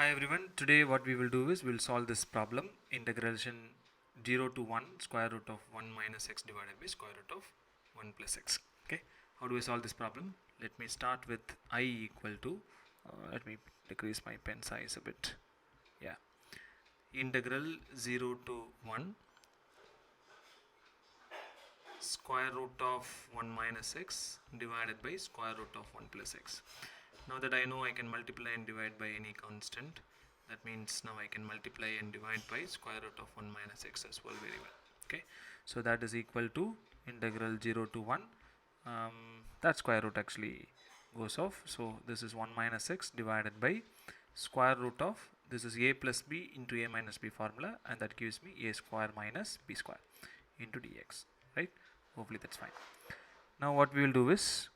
Hi everyone, today what we will do is we'll solve this problem, integration 0 to 1 square root of 1 minus x divided by square root of 1 plus x. Okay, how do I solve this problem? Let me start with I equal to, let me decrease my pen size a bit. Yeah, integral 0 to 1 square root of 1 minus x divided by square root of 1 plus x. Now that I know I can multiply and divide by any constant, that means now I can multiply and divide by square root of 1 minus x as well very well. Okay, so that is equal to integral 0 to 1, that square root actually goes off, so this is 1 minus x divided by square root of, this is a plus b into a minus b formula, and that gives me a square minus b square into dx, right? Hopefully that's fine. Now what we will do is,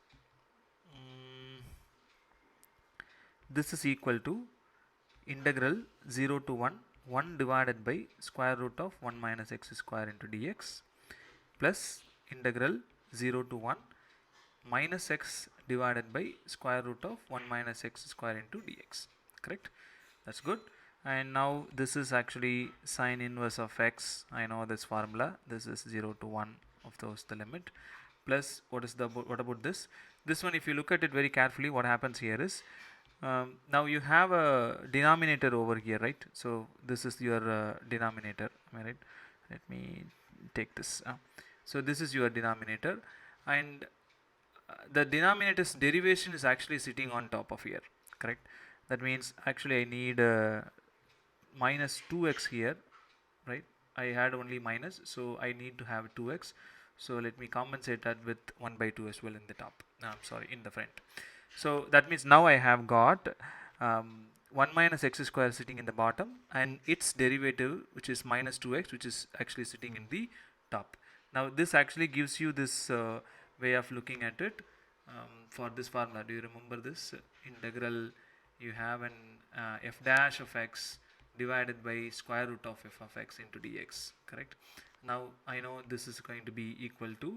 this is equal to integral 0 to 1 divided by square root of 1 minus x square into dx plus integral 0 to 1 minus x divided by square root of 1 minus x square into dx. Correct? That's good. And now this is actually sine inverse of x. I know this formula. This is 0 to 1 of those the limit plus what about this? This one, if you look at it very carefully, what happens here is, now you have a denominator over here, right? So this is your denominator, am I right? Let me take this. So this is your denominator, and the denominator's derivation is actually sitting on top of here, correct? That means actually I need minus 2x here, right? I had only minus, so I need to have 2x. So let me compensate that with 1 by 2 as well in the top. In the front. So that means now I have got 1 minus x square sitting in the bottom, and its derivative, which is minus 2x, which is actually sitting in the top. Now this actually gives you this way of looking at it for this formula. Do you remember this? Integral, you have an f dash of x divided by square root of f of x into dx, correct? Now I know this is going to be equal to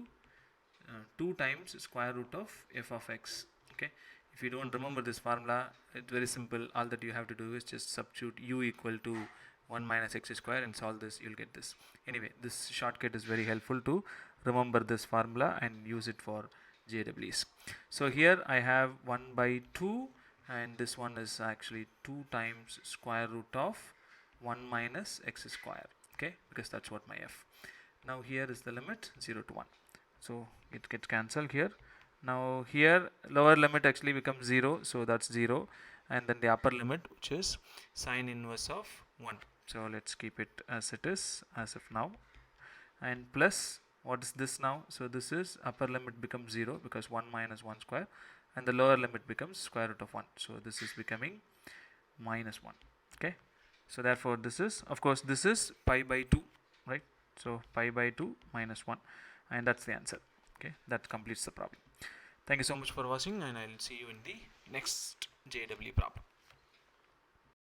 2 times square root of f of x. Okay, if you don't remember this formula, it's very simple. All that you have to do is just substitute u equal to 1 minus x square and solve this. You'll get this. Anyway, this shortcut is very helpful to remember this formula and use it for JEEs. So here I have 1 by 2, and this one is actually 2 times square root of 1 minus x square. Okay, because that's what my f. Now here is the limit 0 to 1. So it gets cancelled here. Now here lower limit actually becomes 0, so that's 0, and then the upper limit, which is sine inverse of 1. So let's keep it as it is as of now, and plus what is this now? So this is upper limit becomes 0 because 1 minus 1 square, and the lower limit becomes square root of 1. So this is becoming minus 1. Okay, so therefore this is, of course, this is pi by 2, right? So pi by 2 minus 1, and that's the answer. Okay, that completes the problem. Thank you so much for watching, and I'll see you in the next JEE problem.